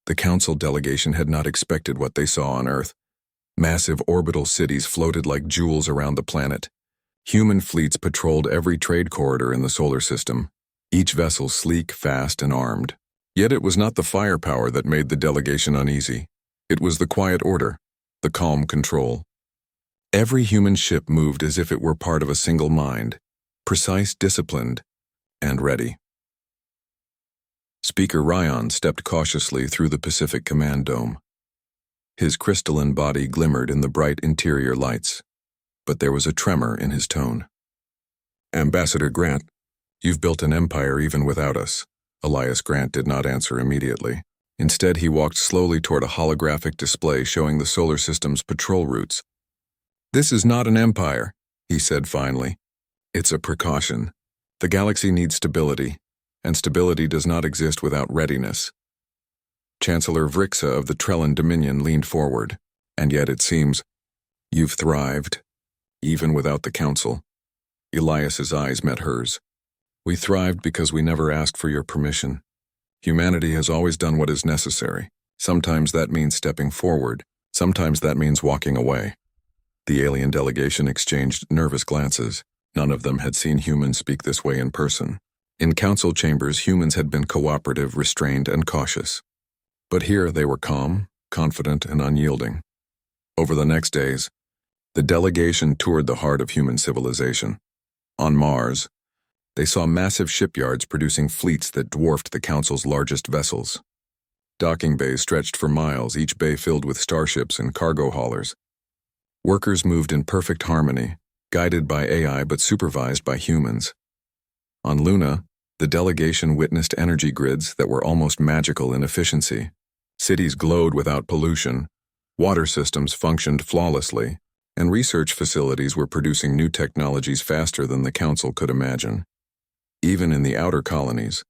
The Council delegation had not expected what they saw on Earth. Massive orbital cities floated like jewels around the planet. Human fleets patrolled every trade corridor in the solar system, each vessel sleek, fast, and armed. Yet it was not the firepower that made the delegation uneasy. It was the quiet order, the calm control. Every human ship moved as if it were part of a single mind, precise, disciplined, and ready. Speaker Ryan stepped cautiously through the Pacific Command Dome. His crystalline body glimmered in the bright interior lights, but there was a tremor in his tone. "Ambassador Grant, you've built an empire even without us." Elias Grant did not answer immediately. Instead, he walked slowly toward a holographic display showing the solar system's patrol routes. "This is not an empire," he said finally. "It's a precaution. The galaxy needs stability, and stability does not exist without readiness." Chancellor Vrixa of the Trellan Dominion leaned forward. "And yet it seems you've thrived, even without the Council." Elias's eyes met hers. "We thrived because we never asked for your permission. Humanity has always done what is necessary. Sometimes that means stepping forward. Sometimes that means walking away." The alien delegation exchanged nervous glances. None of them had seen humans speak this way in person. In council chambers, humans had been cooperative, restrained, and cautious. But here they were calm, confident, and unyielding. Over the next days, the delegation toured the heart of human civilization. On Mars, they saw massive shipyards producing fleets that dwarfed the Council's largest vessels. Docking bays stretched for miles, each bay filled with starships and cargo haulers. Workers moved in perfect harmony, guided by AI but supervised by humans. On Luna, the delegation witnessed energy grids that were almost magical in efficiency. Cities glowed without pollution, water systems functioned flawlessly, and research facilities were producing new technologies faster than the Council could imagine. Even in the outer colonies,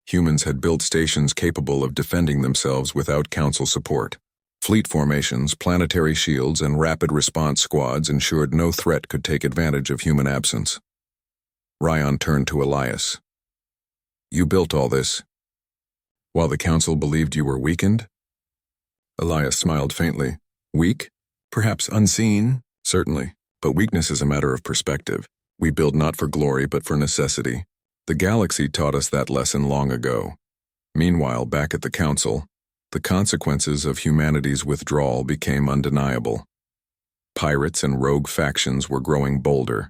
humans had built stations capable of defending themselves without Council support. Fleet formations, planetary shields, and rapid response squads ensured no threat could take advantage of human absence. Ryan turned to Elias. "You built all this, while the Council believed you were weakened?" Elias smiled faintly. "Weak? Perhaps unseen? Certainly, but weakness is a matter of perspective. We build not for glory but for necessity. The galaxy taught us that lesson long ago. Meanwhile, back at the Council, the consequences of humanity's withdrawal became undeniable. Pirates and rogue factions were growing bolder.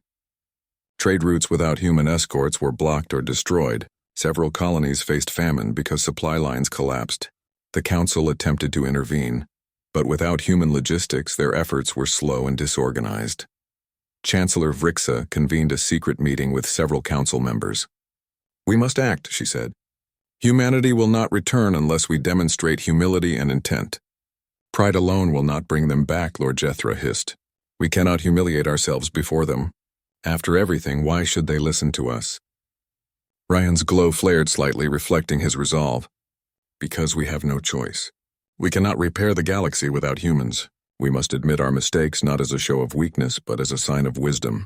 Trade routes without human escorts were blocked or destroyed. Several colonies faced famine because supply lines collapsed. The Council attempted to intervene, but without human logistics, their efforts were slow and disorganized. Chancellor Vrixa convened a secret meeting with several Council members. "We must act," she said. "Humanity will not return unless we demonstrate humility and intent. Pride alone will not bring them back," Lord Jethra hissed. "We cannot humiliate ourselves before them. After everything, why should they listen to us?" Ryan's glow flared slightly, reflecting his resolve. "Because we have no choice. We cannot repair the galaxy without humans. We must admit our mistakes not as a show of weakness, but as a sign of wisdom."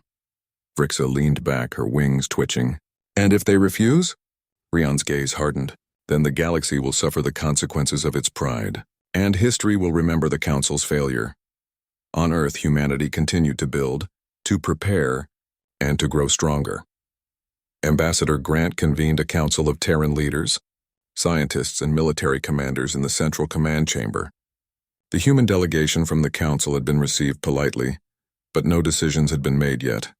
Vrixa leaned back, her wings twitching. "And if they refuse?" Ryan's gaze hardened. "Then the galaxy will suffer the consequences of its pride, and history will remember the Council's failure." On Earth, humanity continued to build, to prepare, and to grow stronger. Ambassador Grant convened a council of Terran leaders, scientists, and military commanders in the Central Command Chamber. The human delegation from the Council had been received politely, but no decisions had been made yet.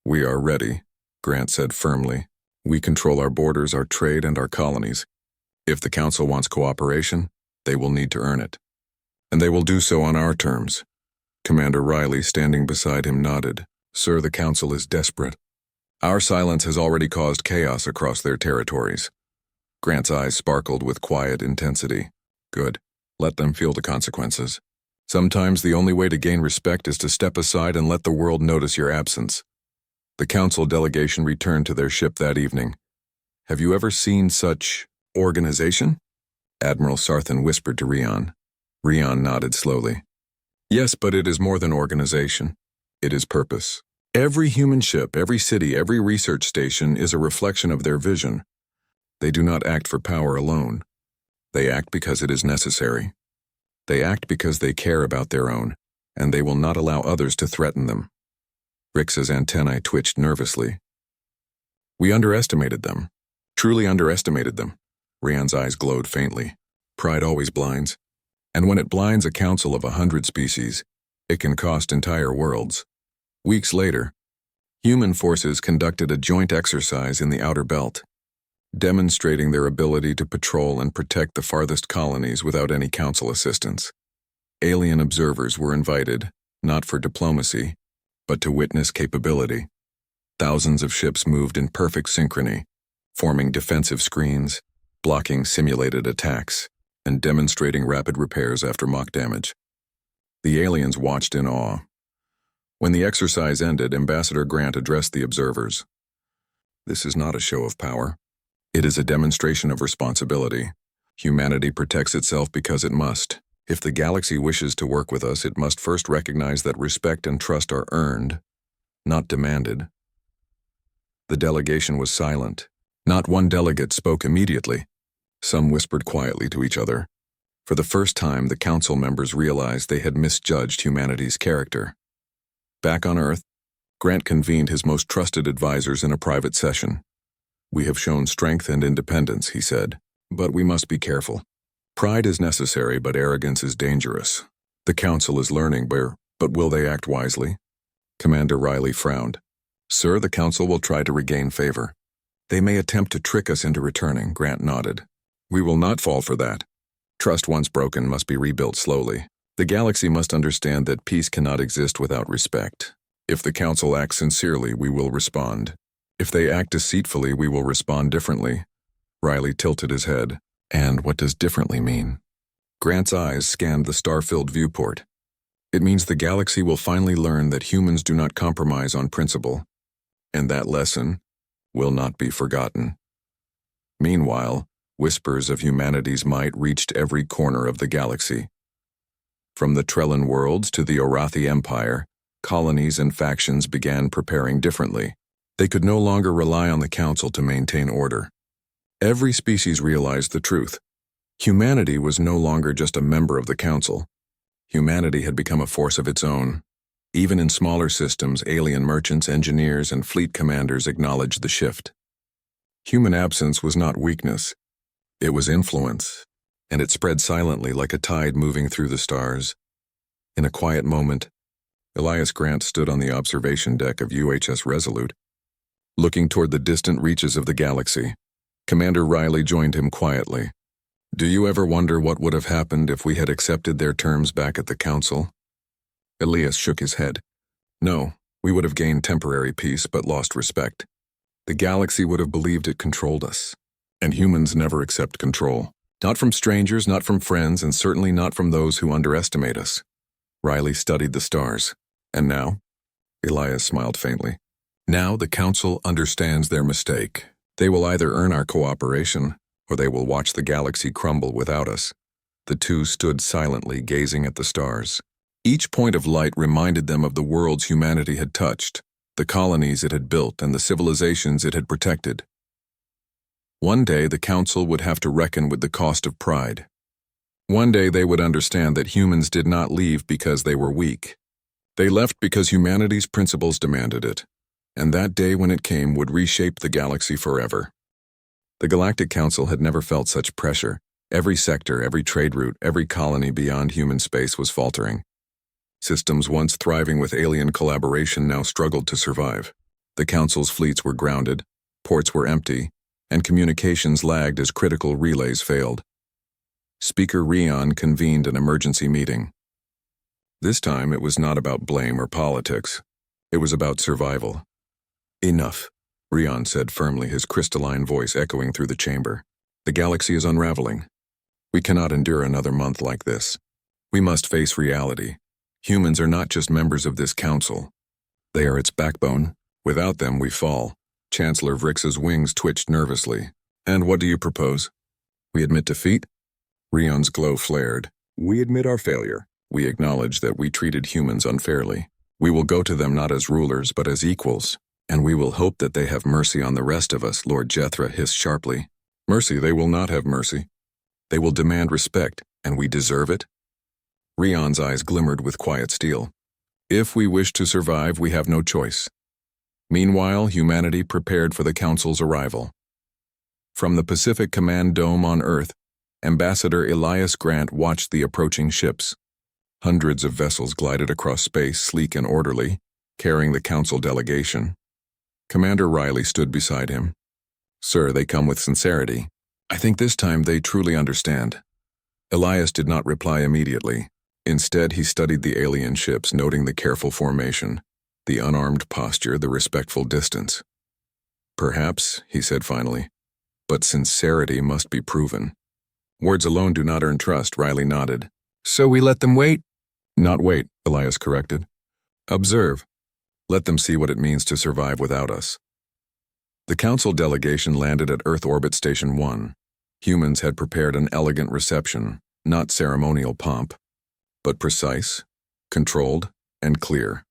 "We are ready," Grant said firmly. "We control our borders, our trade, and our colonies. If the Council wants cooperation, they will need to earn it. And they will do so on our terms." Commander Riley, standing beside him, nodded. "Sir, the Council is desperate. Our silence has already caused chaos across their territories." Grant's eyes sparkled with quiet intensity. "Good. Let them feel the consequences. Sometimes the only way to gain respect is to step aside and let the world notice your absence." The Council delegation returned to their ship that evening. "Have you ever seen such organization?" Admiral Sarthan whispered to Rion. Rion nodded slowly. "Yes, but it is more than organization. It is purpose. Every human ship, every city, every research station is a reflection of their vision. They do not act for power alone. They act because it is necessary. They act because they care about their own, and they will not allow others to threaten them. Rix's antennae twitched nervously. We underestimated them. Truly underestimated them. Rion's eyes glowed faintly. Pride always blinds. And when it blinds a council of 100 species, it can cost entire worlds. Weeks later, human forces conducted a joint exercise in the outer belt, demonstrating their ability to patrol and protect the farthest colonies without any council assistance. Alien observers were invited, not for diplomacy, but to witness capability. Thousands of ships moved in perfect synchrony, forming defensive screens, blocking simulated attacks, and demonstrating rapid repairs after mock damage. The aliens watched in awe. When the exercise ended, Ambassador Grant addressed the observers. This is not a show of power. It is a demonstration of responsibility. Humanity protects itself because it must. If the galaxy wishes to work with us, it must first recognize that respect and trust are earned, not demanded. The delegation was silent. Not one delegate spoke immediately. Some whispered quietly to each other. For the first time, the council members realized they had misjudged humanity's character. Back on Earth, Grant convened his most trusted advisors in a private session. We have shown strength and independence, he said, but we must be careful. Pride is necessary, but arrogance is dangerous. The council is learning, but will they act wisely? Commander Riley frowned. Sir, the council will try to regain favor. They may attempt to trick us into returning, Grant nodded. We will not fall for that. Trust once broken must be rebuilt slowly. The galaxy must understand that peace cannot exist without respect. If the council acts sincerely, we will respond. If they act deceitfully, we will respond differently. Riley tilted his head. And what does differently mean? Grant's eyes scanned the star-filled viewport. It means the galaxy will finally learn that humans do not compromise on principle, and that lesson will not be forgotten. Meanwhile, whispers of humanity's might reached every corner of the galaxy. From the Trellan worlds to the Orathi Empire, colonies and factions began preparing differently. They could no longer rely on the council to maintain order. Every species realized the truth. Humanity was no longer just a member of the council. Humanity had become a force of its own. Even in smaller systems, alien merchants, engineers, and fleet commanders acknowledged the shift. Human absence was not weakness. It was influence, and it spread silently like a tide moving through the stars. In a quiet moment, Elias Grant stood on the observation deck of UHS Resolute, looking toward the distant reaches of the galaxy. Commander Riley joined him quietly. Do you ever wonder what would have happened if we had accepted their terms back at the council? Elias shook his head. No, we would have gained temporary peace but lost respect. The galaxy would have believed it controlled us. And humans never accept control. Not from strangers, not from friends, and certainly not from those who underestimate us. Riley studied the stars. And now? Elias smiled faintly. Now the council understands their mistake. They will either earn our cooperation, or they will watch the galaxy crumble without us. The two stood silently, gazing at the stars. Each point of light reminded them of the worlds humanity had touched, the colonies it had built, and the civilizations it had protected. One day the council would have to reckon with the cost of pride. One day they would understand that humans did not leave because they were weak. They left because humanity's principles demanded it. And that day when it came would reshape the galaxy forever. The Galactic Council had never felt such pressure. Every sector, every trade route, every colony beyond human space was faltering. Systems once thriving with alien collaboration now struggled to survive. The Council's fleets were grounded, ports were empty, and communications lagged as critical relays failed. Speaker Rion convened an emergency meeting. This time it was not about blame or politics. It was about survival. Enough, Rion said firmly, his crystalline voice echoing through the chamber. The galaxy is unraveling. We cannot endure another month like this. We must face reality. Humans are not just members of this council. They are its backbone. Without them, we fall. Chancellor Vrix's wings twitched nervously. And what do you propose? We admit defeat? Rion's glow flared. We admit our failure. We acknowledge that we treated humans unfairly. We will go to them not as rulers, but as equals. And we will hope that they have mercy on the rest of us, Lord Jethra hissed sharply. Mercy, they will not have mercy. They will demand respect, and we deserve it? Rion's eyes glimmered with quiet steel. If we wish to survive, we have no choice. Meanwhile, humanity prepared for the Council's arrival. From the Pacific Command Dome on Earth, Ambassador Elias Grant watched the approaching ships. Hundreds of vessels glided across space, sleek and orderly, carrying the Council delegation. Commander Riley stood beside him. "Sir, they come with sincerity. I think this time they truly understand." Elias did not reply immediately. Instead, he studied the alien ships, noting the careful formation, the unarmed posture, the respectful distance. "Perhaps," he said finally, "but sincerity must be proven." "Words alone do not earn trust," Riley nodded. "So we let them wait?" "Not wait," Elias corrected. "Observe. Let them see what it means to survive without us." The Council delegation landed at Earth Orbit Station 1. Humans had prepared an elegant reception, not ceremonial pomp, but precise, controlled, and clear.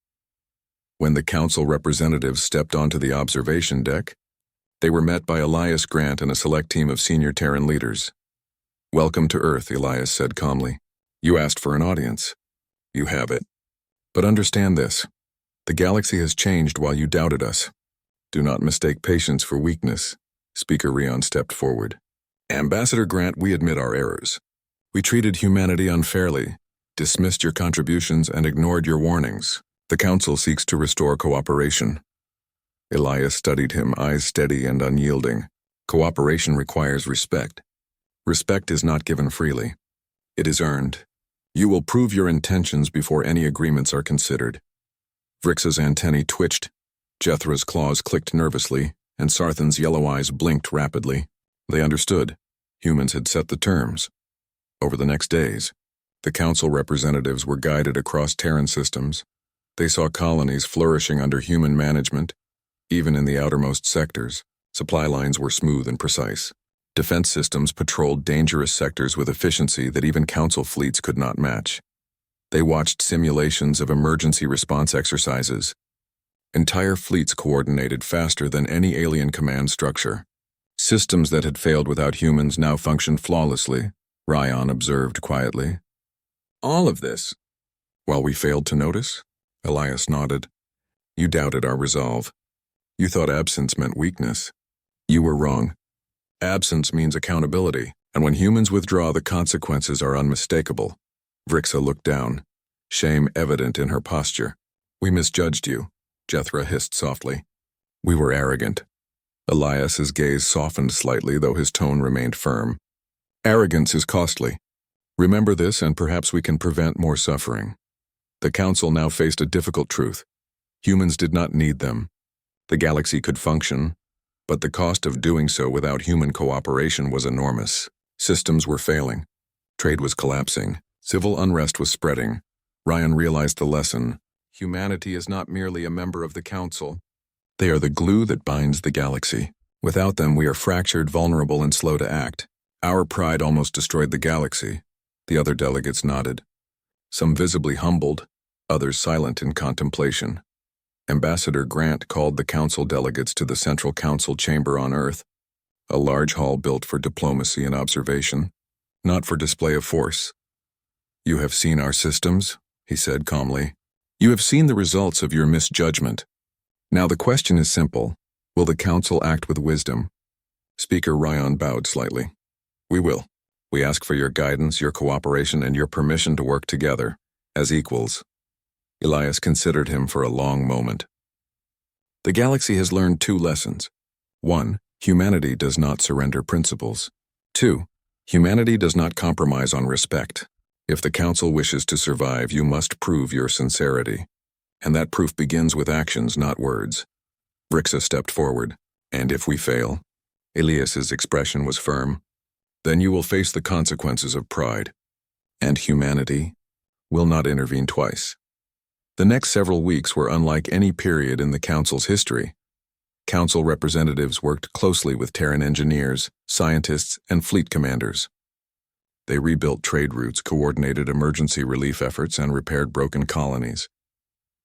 When the Council representatives stepped onto the observation deck, they were met by Elias Grant and a select team of senior Terran leaders. "Welcome to Earth," Elias said calmly. "You asked for an audience. You have it. But understand this. The galaxy has changed while you doubted us. Do not mistake patience for weakness." Speaker Rion stepped forward. "Ambassador Grant, we admit our errors. We treated humanity unfairly, dismissed your contributions, and ignored your warnings. The Council seeks to restore cooperation." Elias studied him, eyes steady and unyielding. "Cooperation requires respect. Respect is not given freely. It is earned. You will prove your intentions before any agreements are considered." Vrix's antennae twitched, Jethra's claws clicked nervously, and Sarthan's yellow eyes blinked rapidly. They understood. Humans had set the terms. Over the next days, the Council representatives were guided across Terran systems. They saw colonies flourishing under human management. Even in the outermost sectors, supply lines were smooth and precise. Defense systems patrolled dangerous sectors with efficiency that even Council fleets could not match. They watched simulations of emergency response exercises. Entire fleets coordinated faster than any alien command structure. Systems that had failed without humans now functioned flawlessly, Rion observed quietly. "All of this, while we failed to notice?" Elias nodded. "You doubted our resolve. You thought absence meant weakness. You were wrong. Absence means accountability, and when humans withdraw, the consequences are unmistakable." Vrixa looked down, shame evident in her posture. "We misjudged you," Jethra hissed softly. "We were arrogant." Elias's gaze softened slightly, though his tone remained firm. "Arrogance is costly. Remember this, and perhaps we can prevent more suffering." The Council now faced a difficult truth. Humans did not need them. The galaxy could function, but the cost of doing so without human cooperation was enormous. Systems were failing. Trade was collapsing. Civil unrest was spreading. Rion realized the lesson. Humanity is not merely a member of the Council. They are the glue that binds the galaxy. Without them, we are fractured, vulnerable, and slow to act. Our pride almost destroyed the galaxy. The other delegates nodded. Some visibly humbled, others silent in contemplation. Ambassador Grant called the Council delegates to the Central Council chamber on Earth, a large hall built for diplomacy and observation, not for display of force. "You have seen our systems," he said calmly. "You have seen the results of your misjudgment. Now the question is simple. Will the Council act with wisdom?" Speaker Rion bowed slightly. "We will. We ask for your guidance, your cooperation, and your permission to work together, as equals." Elias considered him for a long moment. The galaxy has learned 2 lessons. 1. Humanity does not surrender principles. 2. Humanity does not compromise on respect. If the Council wishes to survive, you must prove your sincerity. And that proof begins with actions, not words. Vrixa stepped forward. "And if we fail?" Elias's expression was firm. "Then you will face the consequences of pride. And humanity will not intervene twice." The next several weeks were unlike any period in the Council's history. Council representatives worked closely with Terran engineers, scientists, and fleet commanders. They rebuilt trade routes, coordinated emergency relief efforts, and repaired broken colonies.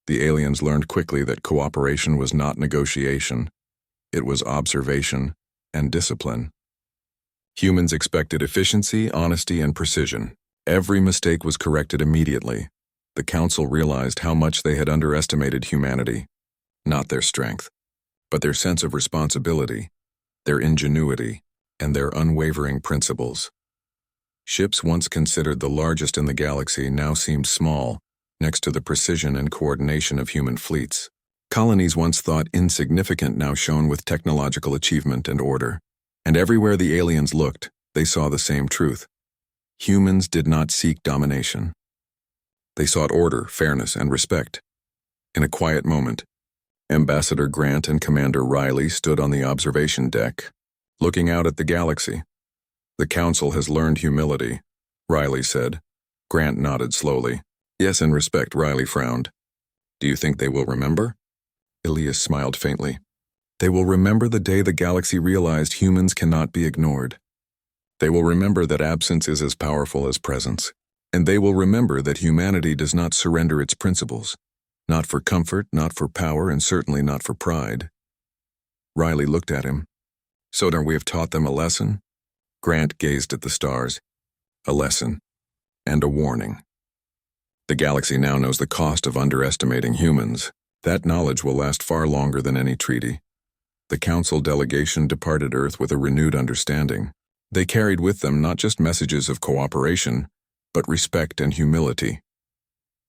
The aliens learned quickly that cooperation was not negotiation. It was observation and discipline. Humans expected efficiency, honesty, and precision. Every mistake was corrected immediately. The Council realized how much they had underestimated humanity. Not their strength, but their sense of responsibility, their ingenuity, and their unwavering principles. Ships once considered the largest in the galaxy now seemed small, next to the precision and coordination of human fleets. Colonies once thought insignificant now shone with technological achievement and order. And everywhere the aliens looked, they saw the same truth. Humans did not seek domination. They sought order, fairness, and respect. In a quiet moment, Ambassador Grant and Commander Riley stood on the observation deck, looking out at the galaxy. "The Council has learned humility," Riley said. Grant nodded slowly. "Yes, and respect," Riley frowned. "Do you think they will remember?" Ilias smiled faintly. "They will remember the day the galaxy realized humans cannot be ignored. They will remember that absence is as powerful as presence. And they will remember that humanity does not surrender its principles. Not for comfort, not for power, and certainly not for pride." Riley looked at him. "So don't we have taught them a lesson?" Grant gazed at the stars. "A lesson. And a warning. The galaxy now knows the cost of underestimating humans. That knowledge will last far longer than any treaty." The Council delegation departed Earth with a renewed understanding. They carried with them not just messages of cooperation, but respect and humility.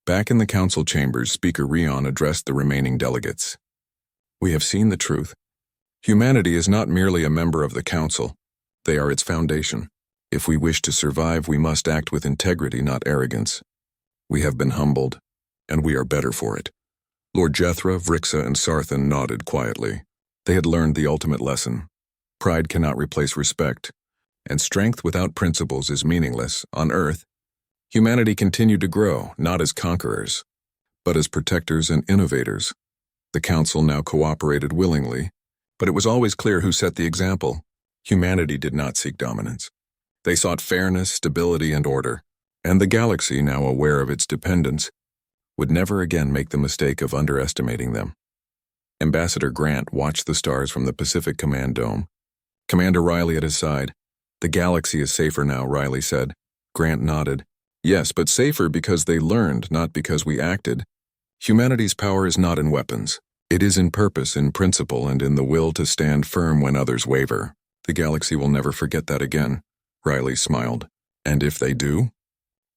Back in the Council chambers, Speaker Rion addressed the remaining delegates. "We have seen the truth. Humanity is not merely a member of the Council. They are its foundation. If we wish to survive, we must act with integrity, not arrogance. We have been humbled, and we are better for it." Lord Jethra, Vrixa, and Sarthan nodded quietly. They had learned the ultimate lesson. Pride cannot replace respect, and strength without principles is meaningless. On Earth, humanity continued to grow, not as conquerors, but as protectors and innovators. The Council now cooperated willingly, but it was always clear who set the example. Humanity did not seek dominance. They sought fairness, stability, and order, and the galaxy, now aware of its dependence, would never again make the mistake of underestimating them. Ambassador Grant watched the stars from the Pacific Command Dome. Commander Riley at his side. "The galaxy is safer now," Riley said. Grant nodded. "Yes, but safer because they learned, not because we acted. Humanity's power is not in weapons. It is in purpose, in principle, and in the will to stand firm when others waver. The galaxy will never forget that again." Riley smiled. "And if they do?"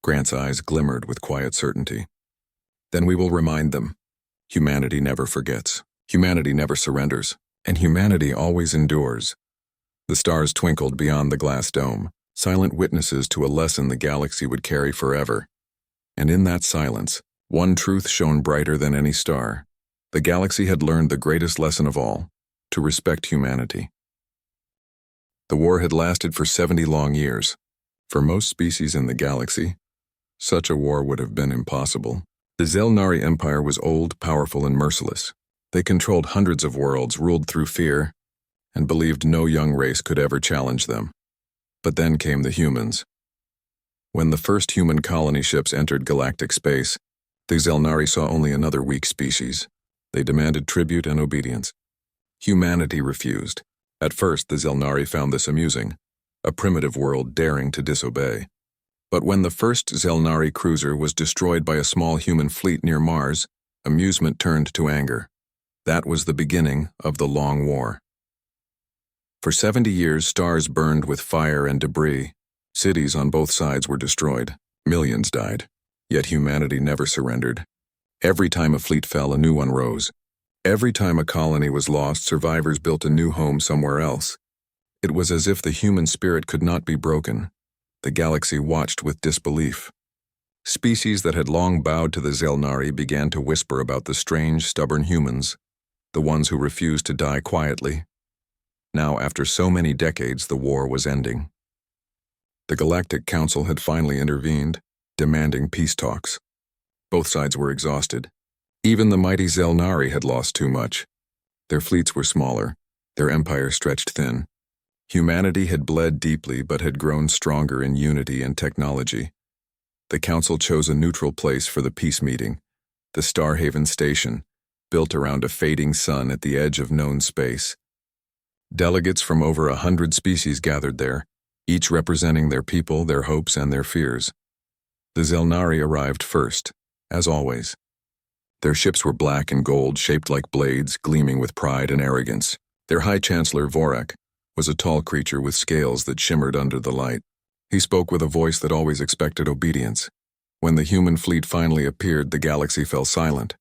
Grant's eyes glimmered with quiet certainty. "Then we will remind them. Humanity never forgets. Humanity never surrenders. And humanity always endures." The stars twinkled beyond the glass dome, silent witnesses to a lesson the galaxy would carry forever. And in that silence, one truth shone brighter than any star. The galaxy had learned the greatest lesson of all, to respect humanity. The war had lasted for 70 long years. For most species in the galaxy, such a war would have been impossible. The Zelnari Empire was old, powerful, and merciless. They controlled hundreds of worlds, ruled through fear, and believed no young race could ever challenge them. But then came the humans. When the first human colony ships entered galactic space, the Zelnari saw only another weak species. They demanded tribute and obedience. Humanity refused. At first, the Zelnari found this amusing, a primitive world daring to disobey. But when the first Zelnari cruiser was destroyed by a small human fleet near Mars, amusement turned to anger. That was the beginning of the Long War. For 70 years, stars burned with fire and debris. Cities on both sides were destroyed. Millions died. Yet humanity never surrendered. Every time a fleet fell, a new one rose. Every time a colony was lost, survivors built a new home somewhere else. It was as if the human spirit could not be broken. The galaxy watched with disbelief. Species that had long bowed to the Zelnari began to whisper about the strange, stubborn humans, the ones who refused to die quietly. Now, after so many decades, the war was ending. The Galactic Council had finally intervened, demanding peace talks. Both sides were exhausted. Even the mighty Zelnari had lost too much. Their fleets were smaller, their empire stretched thin. Humanity had bled deeply but had grown stronger in unity and technology. The Council chose a neutral place for the peace meeting, the Starhaven Station, built around a fading sun at the edge of known space. Delegates from over 100 species gathered there, each representing their people, their hopes, and their fears. The Zelnari arrived first, as always. Their ships were black and gold, shaped like blades, gleaming with pride and arrogance. Their High Chancellor, Vorak, was a tall creature with scales that shimmered under the light. He spoke with a voice that always expected obedience. When the human fleet finally appeared, the galaxy fell silent.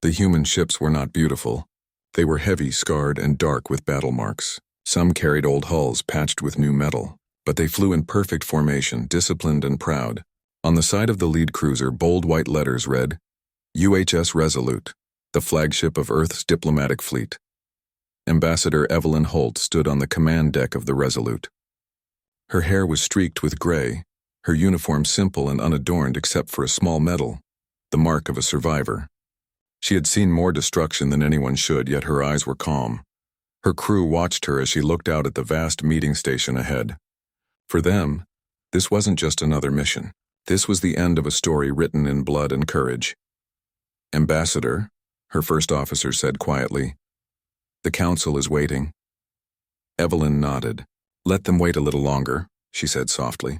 The human ships were not beautiful. They were heavy, scarred, and dark with battle marks. Some carried old hulls patched with new metal, but they flew in perfect formation, disciplined and proud. On the side of the lead cruiser, bold white letters read, UHS Resolute, the flagship of Earth's diplomatic fleet. Ambassador Evelyn Holt stood on the command deck of the Resolute. Her hair was streaked with gray, her uniform simple and unadorned except for a small medal, the mark of a survivor. She had seen more destruction than anyone should, yet her eyes were calm. Her crew watched her as she looked out at the vast meeting station ahead. For them, this wasn't just another mission. This was the end of a story written in blood and courage. Ambassador, her first officer said quietly, the council is waiting. Evelyn nodded. Let them wait a little longer, she said softly.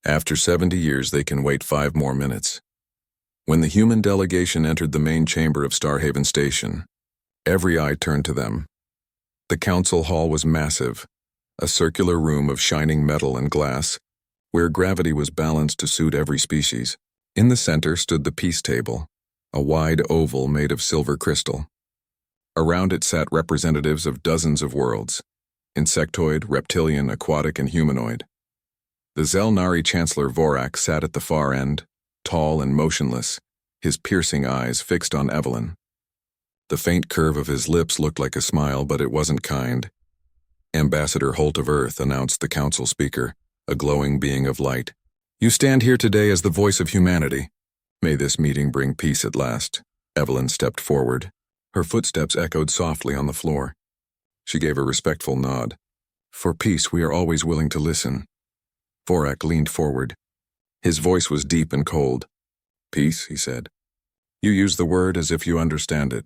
After 70 years, they can wait 5 more minutes. When the human delegation entered the main chamber of Starhaven Station, every eye turned to them. The council hall was massive, a circular room of shining metal and glass, where gravity was balanced to suit every species. In the center stood the peace table, a wide oval made of silver crystal. Around it sat representatives of dozens of worlds, insectoid, reptilian, aquatic, and humanoid. The Zelnari Chancellor Vorak sat at the far end, tall and motionless, his piercing eyes fixed on Evelyn. The faint curve of his lips looked like a smile, but it wasn't kind. Ambassador Holt of Earth, announced the council speaker, a glowing being of light. You stand here today as the voice of humanity. May this meeting bring peace at last. Evelyn stepped forward. Her footsteps echoed softly on the floor. She gave a respectful nod. For peace, we are always willing to listen. Vorak leaned forward. His voice was deep and cold. Peace, he said. You use the word as if you understand it.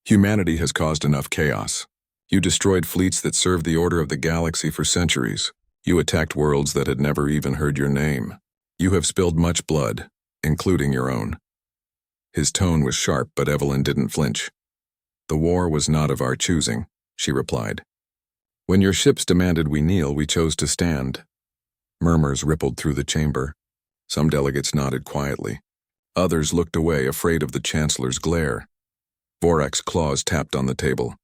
Humanity has caused enough chaos. You destroyed fleets that served the order of the galaxy for centuries. You attacked worlds that had never even heard your name. You have spilled much blood, including your own. His tone was sharp, but Evelyn didn't flinch. The war was not of our choosing, she replied. When your ships demanded we kneel, we chose to stand. Murmurs rippled through the chamber. Some delegates nodded quietly. Others looked away, afraid of the Chancellor's glare. Vorak's claws tapped on the table.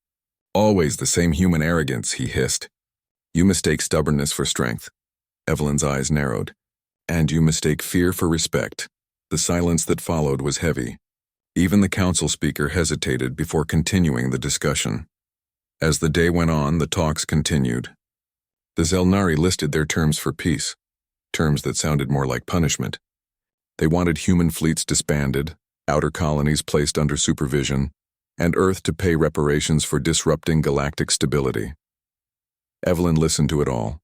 Always the same human arrogance, he hissed. You mistake stubbornness for strength. Evelyn's eyes narrowed. And you mistake fear for respect. The silence that followed was heavy. Even the council speaker hesitated before continuing the discussion. As the day went on, the talks continued. The Zelnari listed their terms for peace, terms that sounded more like punishment. They wanted human fleets disbanded, outer colonies placed under supervision, and Earth to pay reparations for disrupting galactic stability. Evelyn listened to it all.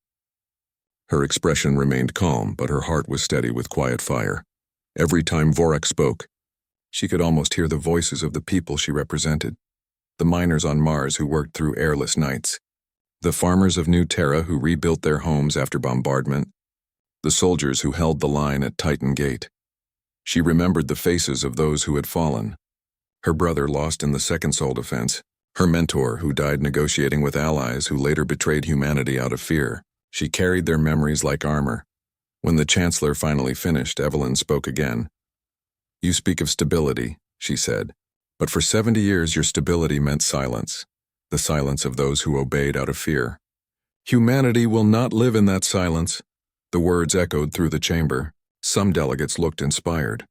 Her expression remained calm, but her heart was steady with quiet fire. Every time Vorak spoke, she could almost hear the voices of the people she represented. The miners on Mars who worked through airless nights. The farmers of New Terra who rebuilt their homes after bombardment. The soldiers who held the line at Titan Gate. She remembered the faces of those who had fallen. Her brother lost in the Second Sol Defense. Her mentor who died negotiating with allies who later betrayed humanity out of fear. She carried their memories like armor. When the Chancellor finally finished, Evelyn spoke again. You speak of stability, she said, but for 70 years your stability meant silence, the silence of those who obeyed out of fear. Humanity will not live in that silence. The words echoed through the chamber. Some delegates looked inspired.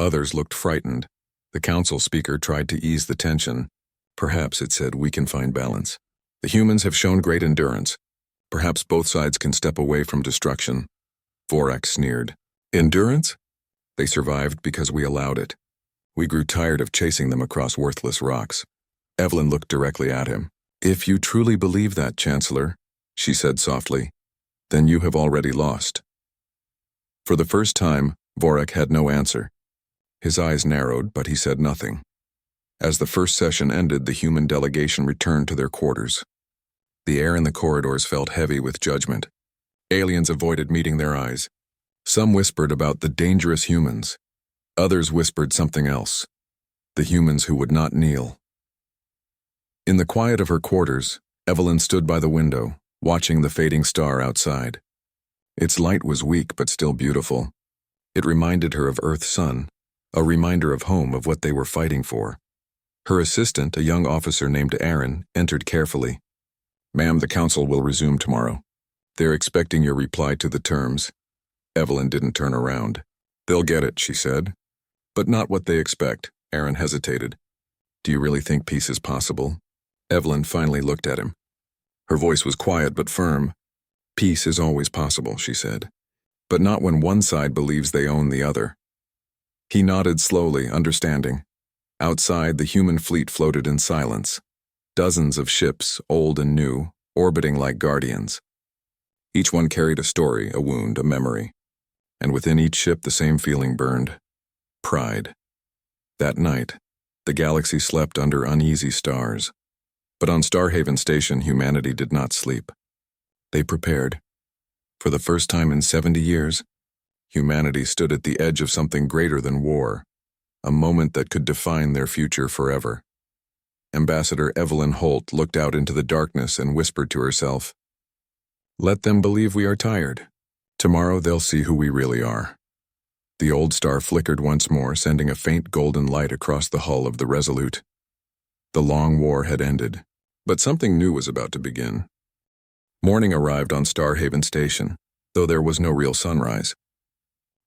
Others looked frightened. The council speaker tried to ease the tension. Perhaps, it said, we can find balance. The humans have shown great endurance. Perhaps both sides can step away from destruction. Vorak sneered. Endurance? They survived because we allowed it. We grew tired of chasing them across worthless rocks. Evelyn looked directly at him. If you truly believe that, Chancellor, she said softly, then you have already lost. For the first time, Vorak had no answer. His eyes narrowed, but he said nothing. As the first session ended, the human delegation returned to their quarters. The air in the corridors felt heavy with judgment. Aliens avoided meeting their eyes. Some whispered about the dangerous humans. Others whispered something else. The humans who would not kneel. In the quiet of her quarters, Evelyn stood by the window, watching the fading star outside. Its light was weak but still beautiful. It reminded her of Earth's sun, a reminder of home, of what they were fighting for. Her assistant, a young officer named Aaron, entered carefully. "Ma'am, the council will resume tomorrow. They're expecting your reply to the terms." Evelyn didn't turn around. "They'll get it," she said. "But not what they expect." Aaron hesitated. "Do you really think peace is possible?" Evelyn finally looked at him. Her voice was quiet but firm. "Peace is always possible," she said. "But not when one side believes they own the other." He nodded slowly, understanding. Outside, the human fleet floated in silence. Dozens of ships, old and new, orbiting like guardians. Each one carried a story, a wound, a memory. And within each ship the same feeling burned. Pride. That night, the galaxy slept under uneasy stars. But on Starhaven Station, humanity did not sleep. They prepared. For the first time in 70 years, humanity stood at the edge of something greater than war, a moment that could define their future forever. Ambassador Evelyn Holt looked out into the darkness and whispered to herself, "Let them believe we are tired. Tomorrow they'll see who we really are." The old star flickered once more, sending a faint golden light across the hull of the Resolute. The long war had ended, but something new was about to begin. Morning arrived on Starhaven Station, though there was no real sunrise.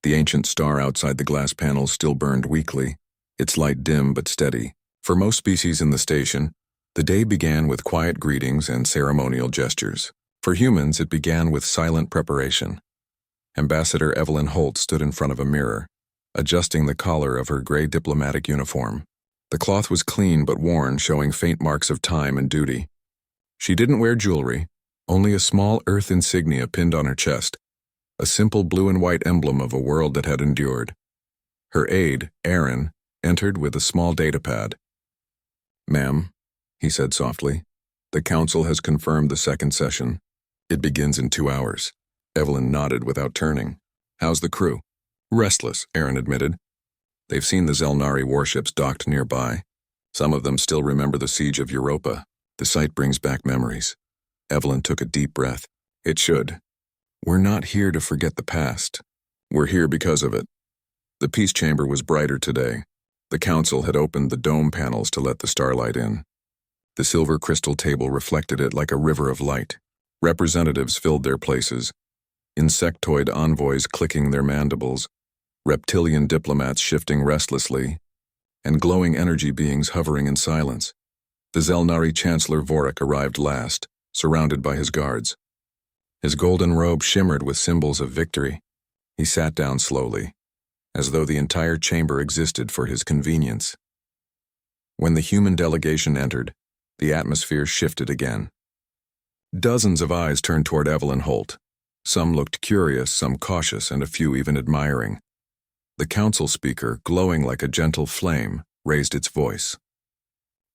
The ancient star outside the glass panels still burned weakly, its light dim but steady. For most species in the station, the day began with quiet greetings and ceremonial gestures. For humans, it began with silent preparation. Ambassador Evelyn Holt stood in front of a mirror, adjusting the collar of her gray diplomatic uniform. The cloth was clean but worn, showing faint marks of time and duty. She didn't wear jewelry, only a small Earth insignia pinned on her chest, a simple blue and white emblem of a world that had endured. Her aide, Aaron, entered with a small datapad. "Ma'am," he said softly, "the council has confirmed the second session. It begins in 2 hours." Evelyn nodded without turning. "How's the crew?" "Restless," Aaron admitted. "They've seen the Zelnari warships docked nearby. Some of them still remember the siege of Europa. The sight brings back memories." Evelyn took a deep breath. "It should. We're not here to forget the past. We're here because of it." The peace chamber was brighter today. The council had opened the dome panels to let the starlight in. The silver crystal table reflected it like a river of light. Representatives filled their places, insectoid envoys clicking their mandibles, reptilian diplomats shifting restlessly, and glowing energy beings hovering in silence. The Zelnari Chancellor Vorik arrived last, surrounded by his guards. His golden robe shimmered with symbols of victory. He sat down slowly, as though the entire chamber existed for his convenience. When the human delegation entered, the atmosphere shifted again. Dozens of eyes turned toward Evelyn Holt. Some looked curious, some cautious, and a few even admiring. The council speaker, glowing like a gentle flame, raised its voice.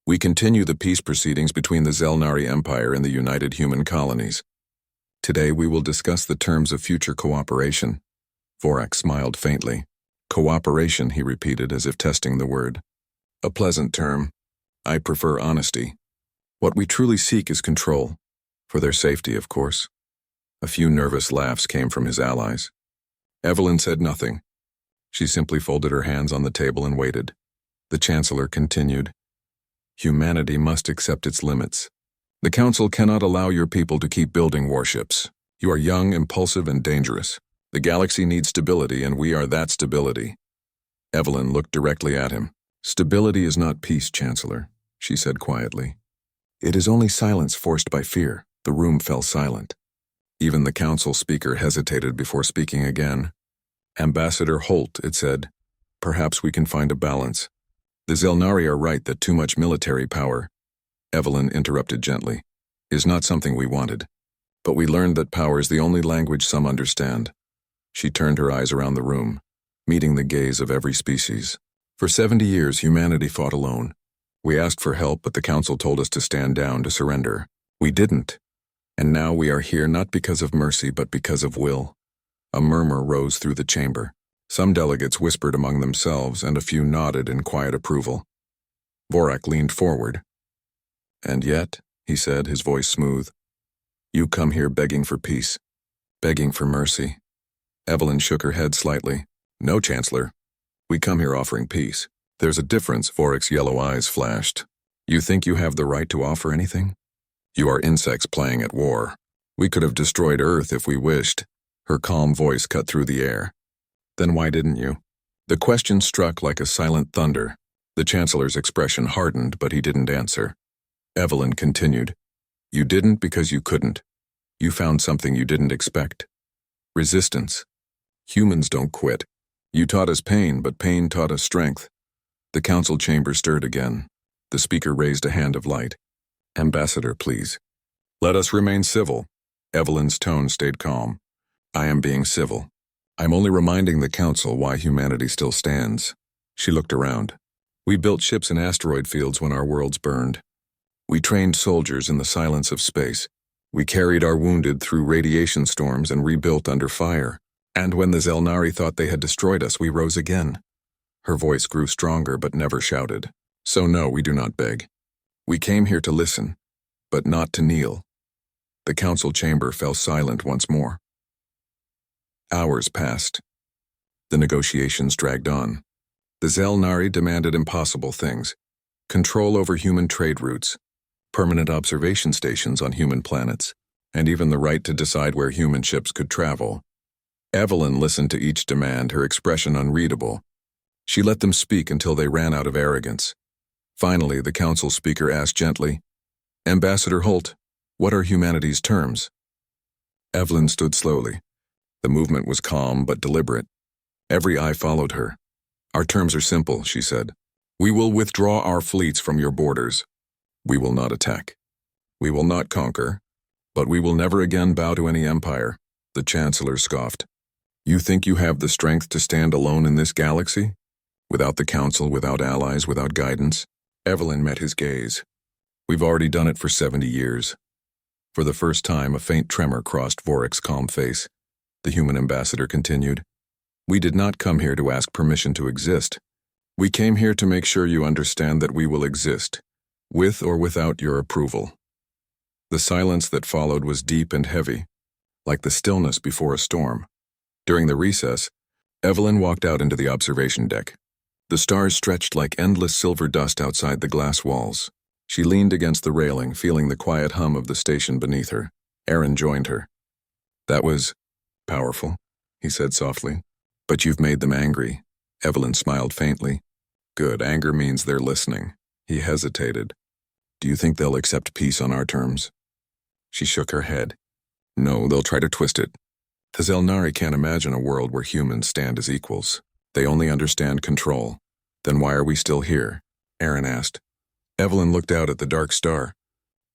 "We continue the peace proceedings between the Zelnari Empire and the United Human Colonies. Today we will discuss the terms of future cooperation." Vorik smiled faintly. "Cooperation," he repeated as if testing the word. "A pleasant term. I prefer honesty. What we truly seek is control. For their safety, of course." A few nervous laughs came from his allies. Evelyn said nothing. She simply folded her hands on the table and waited. The Chancellor continued. "Humanity must accept its limits. The Council cannot allow your people to keep building warships. You are young, impulsive, and dangerous. The galaxy needs stability, and we are that stability." Evelyn looked directly at him. "Stability is not peace, Chancellor," she said quietly. "It is only silence forced by fear." The room fell silent. Even the council speaker hesitated before speaking again. "Ambassador Holt," it said, "perhaps we can find a balance. The Zelnari are right that too much military power," Evelyn interrupted gently, "is not something we wanted. But we learned that power is the only language some understand." She turned her eyes around the room, meeting the gaze of every species. "For 70 years, humanity fought alone. We asked for help, but the council told us to stand down, to surrender. We didn't. And now we are here not because of mercy but because of will. A murmur rose through the chamber. Some delegates whispered among themselves, and a few nodded in quiet approval. Vorak leaned forward. "And yet," he said, his voice smooth, "you come here begging for peace, begging for mercy." Evelyn shook her head slightly. "No, Chancellor. We come here offering peace." "There's a difference," Vorak's yellow eyes flashed. "You think you have the right to offer anything? You are insects playing at war. We could have destroyed Earth if we wished." Her calm voice cut through the air. "Then why didn't you?" The question struck like a silent thunder. The Chancellor's expression hardened, but he didn't answer. Evelyn continued. "You didn't because you couldn't. You found something you didn't expect. Resistance. Humans don't quit. You taught us pain, but pain taught us strength." The council chamber stirred again. The speaker raised a hand of light. "Ambassador, please." "Let us remain civil." Evelyn's tone stayed calm. "I am being civil. I'm only reminding the council why humanity still stands." She looked around. "We built ships in asteroid fields when our worlds burned. We trained soldiers in the silence of space. We carried our wounded through radiation storms and rebuilt under fire. And when the Zelnari thought they had destroyed us, we rose again." Her voice grew stronger but never shouted. "So no, we do not beg. We came here to listen, but not to kneel." The council chamber fell silent once more. Hours passed. The negotiations dragged on. The Zelnari demanded impossible things: control over human trade routes, permanent observation stations on human planets, and even the right to decide where human ships could travel. Evelyn listened to each demand, her expression unreadable. She let them speak until they ran out of arrogance. Finally, the council speaker asked gently, "Ambassador Holt, what are humanity's terms?" Evelyn stood slowly. The movement was calm but deliberate. Every eye followed her. "Our terms are simple," she said. "We will withdraw our fleets from your borders. We will not attack. We will not conquer, but we will never again bow to any empire." The Chancellor scoffed. "You think you have the strength to stand alone in this galaxy? Without the Council, without allies, without guidance?" Evelyn met his gaze. "We've already done it for 70 years. For the first time, a faint tremor crossed Vorak's calm face. The human ambassador continued. "We did not come here to ask permission to exist. We came here to make sure you understand that we will exist, with or without your approval." The silence that followed was deep and heavy, like the stillness before a storm. During the recess, Evelyn walked out into the observation deck. The stars stretched like endless silver dust outside the glass walls. She leaned against the railing, feeling the quiet hum of the station beneath her. Aaron joined her. "That was powerful," he said softly. "But you've made them angry." Evelyn smiled faintly. "Good, anger means they're listening." He hesitated. "Do you think they'll accept peace on our terms?" She shook her head. "No, they'll try to twist it. The Zelnari can't imagine a world where humans stand as equals. They only understand control. Then why are we still here?" Aaron asked. Evelyn looked out at the dark star.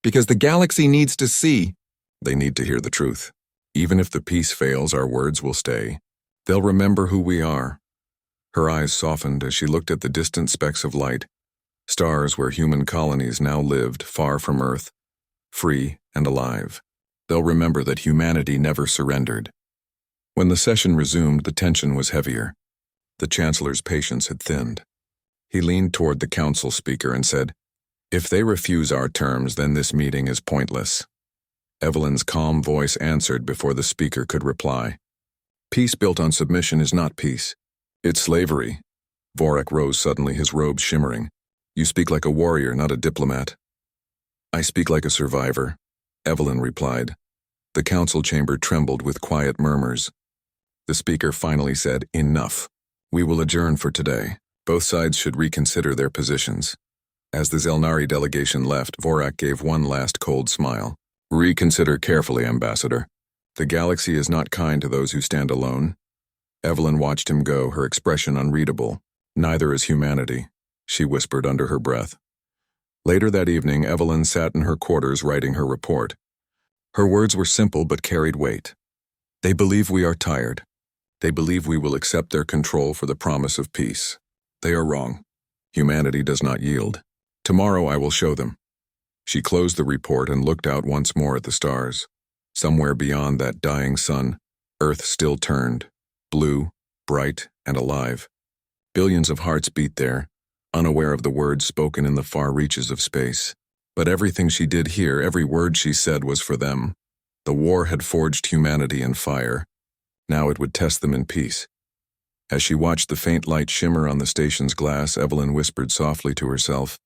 "Because the galaxy needs to see." "They need to hear the truth. Even if the peace fails, our words will stay. They'll remember who we are." Her eyes softened as she looked at the distant specks of light, stars where human colonies now lived, far from Earth, free and alive. They'll remember that humanity never surrendered. When the session resumed, the tension was heavier. The Chancellor's patience had thinned. He leaned toward the council speaker and said, "If they refuse our terms, then this meeting is pointless." Evelyn's calm voice answered before the speaker could reply. "Peace built on submission is not peace. It's slavery." Vorak rose suddenly, his robes shimmering. "You speak like a warrior, not a diplomat." "I speak like a survivor," Evelyn replied. The council chamber trembled with quiet murmurs. The speaker finally said, "Enough. We will adjourn for today. Both sides should reconsider their positions." As the Zelnari delegation left, Vorak gave one last cold smile. "Reconsider carefully, Ambassador. The galaxy is not kind to those who stand alone." Evelyn watched him go, her expression unreadable. "Neither is humanity," she whispered under her breath. Later that evening, Evelyn sat in her quarters writing her report. Her words were simple but carried weight. "They believe we are tired. They believe we will accept their control for the promise of peace. They are wrong. Humanity does not yield. Tomorrow I will show them." She closed the report and looked out once more at the stars. Somewhere beyond that dying sun, Earth still turned, blue, bright, and alive. Billions of hearts beat there, unaware of the words spoken in the far reaches of space. But everything she did here, every word she said was for them. The war had forged humanity in fire. Now it would test them in peace. As she watched the faint light shimmer on the station's glass, Evelyn whispered softly to herself,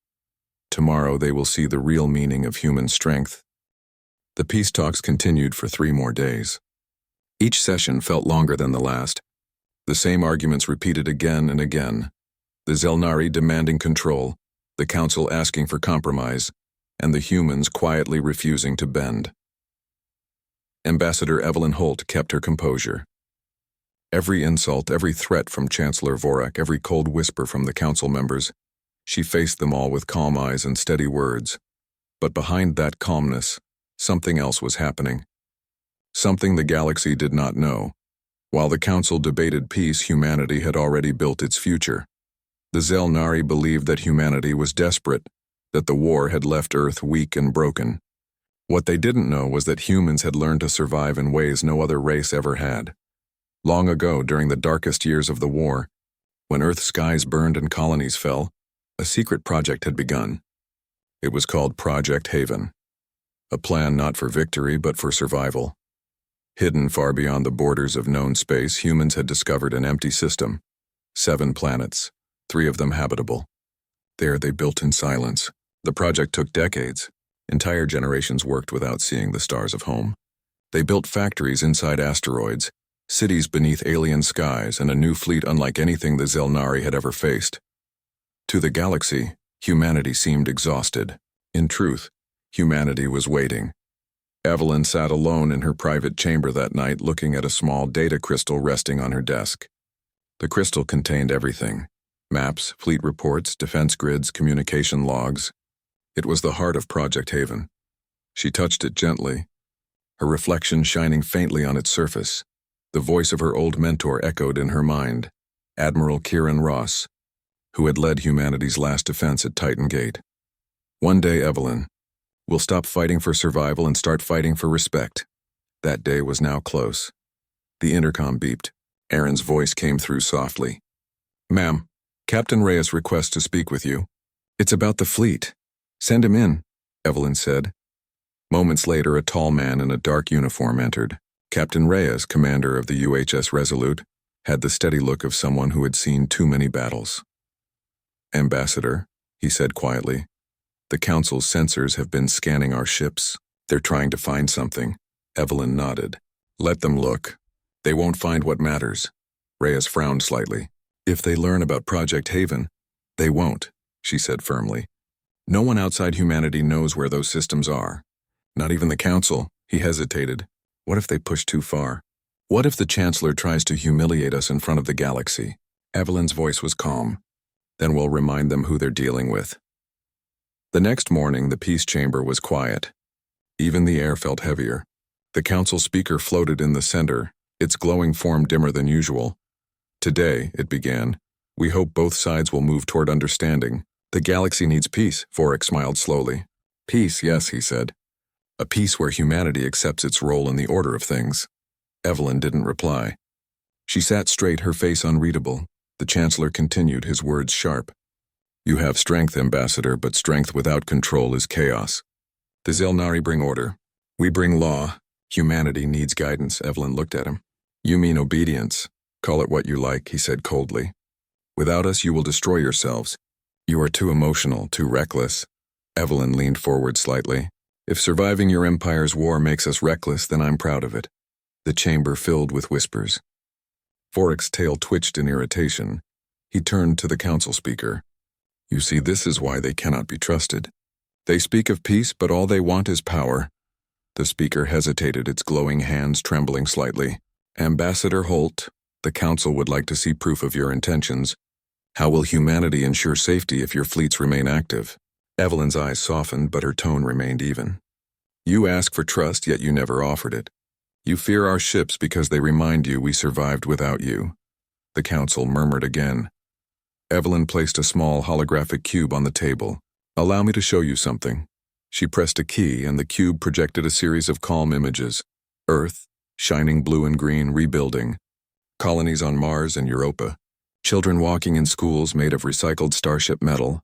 "Tomorrow they will see the real meaning of human strength." The peace talks continued for 3 more days. Each session felt longer than the last. The same arguments repeated again and again. The Zelnari demanding control, the Council asking for compromise, and the humans quietly refusing to bend. Ambassador Evelyn Holt kept her composure. Every insult, every threat from Chancellor Vorak, every cold whisper from the Council members, she faced them all with calm eyes and steady words. But behind that calmness, something else was happening. Something the galaxy did not know. While the Council debated peace, humanity had already built its future. The Zelnari believed that humanity was desperate, that the war had left Earth weak and broken. What they didn't know was that humans had learned to survive in ways no other race ever had. Long ago, during the darkest years of the war, when Earth's skies burned and colonies fell, a secret project had begun. It was called Project Haven. A plan not for victory, but for survival. Hidden far beyond the borders of known space, humans had discovered an empty system. 7 planets, 3 of them habitable. There they built in silence. The project took decades. Entire generations worked without seeing the stars of home. They built factories inside asteroids, cities beneath alien skies, and a new fleet unlike anything the Zelnari had ever faced. To the galaxy, humanity seemed exhausted. In truth, humanity was waiting. Evelyn sat alone in her private chamber that night, looking at a small data crystal resting on her desk. The crystal contained everything: maps, fleet reports, defense grids, communication logs. It was the heart of Project Haven. She touched it gently, her reflection shining faintly on its surface. The voice of her old mentor echoed in her mind, Admiral Kieran Ross, who had led humanity's last defense at Titan Gate. "One day, Evelyn, we'll stop fighting for survival and start fighting for respect." That day was now close. The intercom beeped. Aaron's voice came through softly. "Ma'am, Captain Reyes requests to speak with you." "It's about the fleet. Send him in," Evelyn said. Moments later, a tall man in a dark uniform entered. Captain Reyes, commander of the UHS Resolute, had the steady look of someone who had seen too many battles. "Ambassador," he said quietly, "the Council's sensors have been scanning our ships. They're trying to find something." Evelyn nodded. "Let them look. They won't find what matters." Reyes frowned slightly. "If they learn about Project Haven, they won't," she said firmly. "No one outside humanity knows where those systems are. Not even the Council." He hesitated. "What if they push too far? What if the Chancellor tries to humiliate us in front of the galaxy?" Evelyn's voice was calm. "Then we'll remind them who they're dealing with." The next morning, the peace chamber was quiet. Even the air felt heavier. The Council speaker floated in the center, its glowing form dimmer than usual. "Today," it began, "we hope both sides will move toward understanding. The galaxy needs peace," Vorak smiled slowly. "Peace, yes," he said. "A peace where humanity accepts its role in the order of things." Evelyn didn't reply. She sat straight, her face unreadable. The Chancellor continued, his words sharp. "You have strength, Ambassador, but strength without control is chaos. The Zelnari bring order. We bring law. Humanity needs guidance." Evelyn looked at him. "You mean obedience. Call it what you like," he said coldly. "Without us, you will destroy yourselves. You are too emotional, too reckless." Evelyn leaned forward slightly. "If surviving your empire's war makes us reckless, then I'm proud of it." The chamber filled with whispers. Vorak's tail twitched in irritation. He turned to the Council speaker. "You see, this is why they cannot be trusted. They speak of peace, but all they want is power." The speaker hesitated, its glowing hands trembling slightly. "Ambassador Holt, the Council would like to see proof of your intentions. How will humanity ensure safety if your fleets remain active?" Evelyn's eyes softened, but her tone remained even. "You ask for trust, yet you never offered it. You fear our ships because they remind you we survived without you." The Council murmured again. Evelyn placed a small holographic cube on the table. "Allow me to show you something." She pressed a key, and the cube projected a series of calm images. Earth, shining blue and green, rebuilding. Colonies on Mars and Europa. Children walking in schools made of recycled starship metal.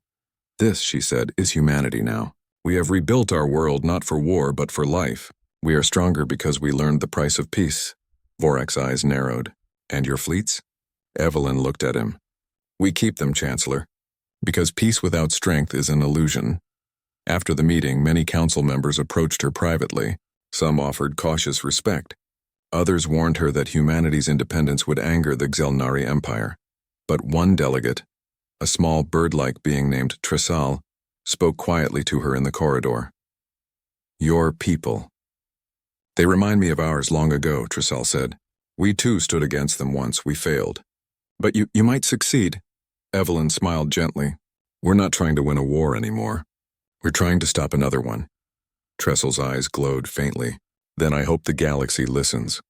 This, she said, is humanity now. We have rebuilt our world not for war but for life. We are stronger because we learned the price of peace. Vorak's eyes narrowed. And your fleets? Evelyn looked at him. We keep them, Chancellor. Because peace without strength is an illusion. After the meeting, many council members approached her privately. Some offered cautious respect. Others warned her that humanity's independence would anger the Xelnari Empire. But one delegate, a small bird-like being named Trisal, spoke quietly to her in the corridor. Your people. They remind me of ours long ago, Trisal said. We too stood against them once. We failed. But you might succeed. Evelyn smiled gently. We're not trying to win a war anymore. We're trying to stop another one. Tressel's eyes glowed faintly. Then I hope the galaxy listens.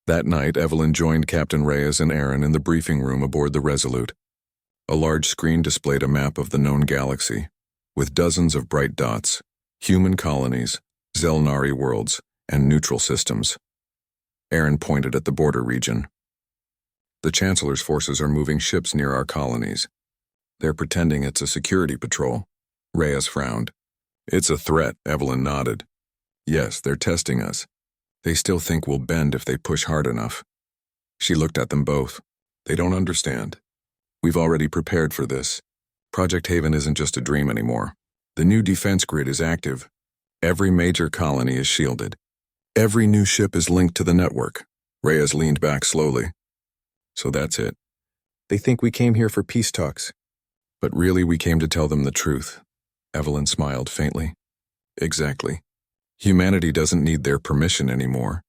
That night, Evelyn joined Captain Reyes and Aaron in the briefing room aboard the Resolute. A large screen displayed a map of the known galaxy, with dozens of bright dots, human colonies, Xelnari worlds, and neutral systems. Aaron pointed at the border region. The Chancellor's forces are moving ships near our colonies. They're pretending it's a security patrol. Reyes frowned. It's a threat, Evelyn nodded. Yes, they're testing us. They still think we'll bend if they push hard enough. She looked at them both. They don't understand. We've already prepared for this. Project Haven isn't just a dream anymore. The new defense grid is active. Every major colony is shielded. Every new ship is linked to the network. Reyes leaned back slowly. So that's it. They think we came here for peace talks. But really we came to tell them the truth. Evelyn smiled faintly. Exactly. Humanity doesn't need their permission anymore.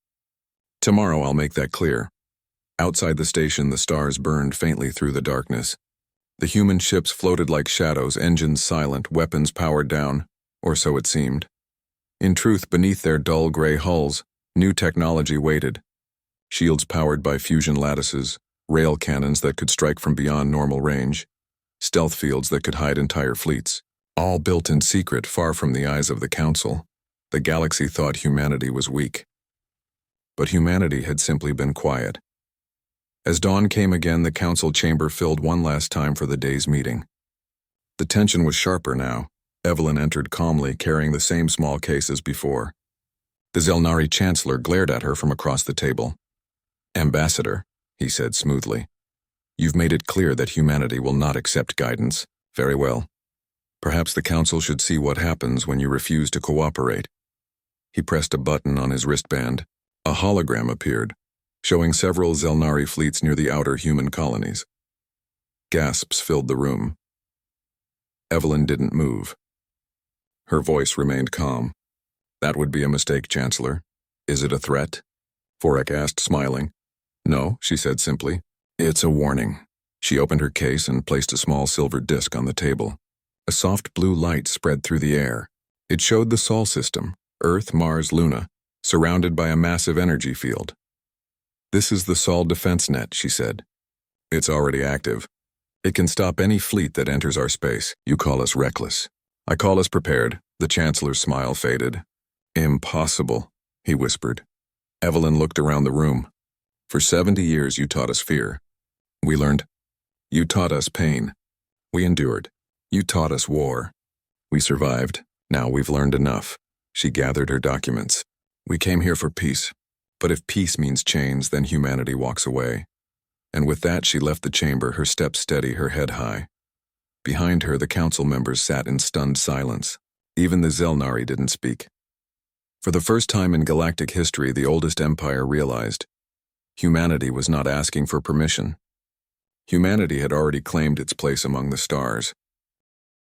Tomorrow I'll make that clear. Outside the station, the stars burned faintly through the darkness. The human ships floated like shadows, engines silent, weapons powered down, or so it seemed. In truth, beneath their dull gray hulls, new technology waited. Shields powered by fusion lattices, rail cannons that could strike from beyond normal range, stealth fields that could hide entire fleets, all built in secret far from the eyes of the Council. The galaxy thought humanity was weak. But humanity had simply been quiet. As dawn came again, the Council chamber filled one last time for the day's meeting. The tension was sharper now. Evelyn entered calmly, carrying the same small case as before. The Xelnari Chancellor glared at her from across the table. Ambassador, he said smoothly, you've made it clear that humanity will not accept guidance. Very well. Perhaps the Council should see what happens when you refuse to cooperate. He pressed a button on his wristband. A hologram appeared, showing several Xelnari fleets near the outer human colonies. Gasps filled the room. Evelyn didn't move. Her voice remained calm. That would be a mistake, Chancellor. Is it a threat? Vorak asked, smiling. No, she said simply. It's a warning. She opened her case and placed a small silver disc on the table. A soft blue light spread through the air. It showed the Sol system, Earth, Mars, Luna, surrounded by a massive energy field. This is the Sol defense net, she said. It's already active. It can stop any fleet that enters our space. You call us reckless. I call us prepared. The Chancellor's smile faded. Impossible, he whispered. Evelyn looked around the room. For 70 years you taught us fear. We learned. You taught us pain. We endured. You taught us war. We survived. Now we've learned enough. She gathered her documents. We came here for peace. But if peace means chains, then humanity walks away. And with that she left the chamber, her steps steady, her head high. Behind her, the Council members sat in stunned silence. Even the Xelnari didn't speak. For the first time in galactic history, the oldest empire realized humanity was not asking for permission. Humanity had already claimed its place among the stars.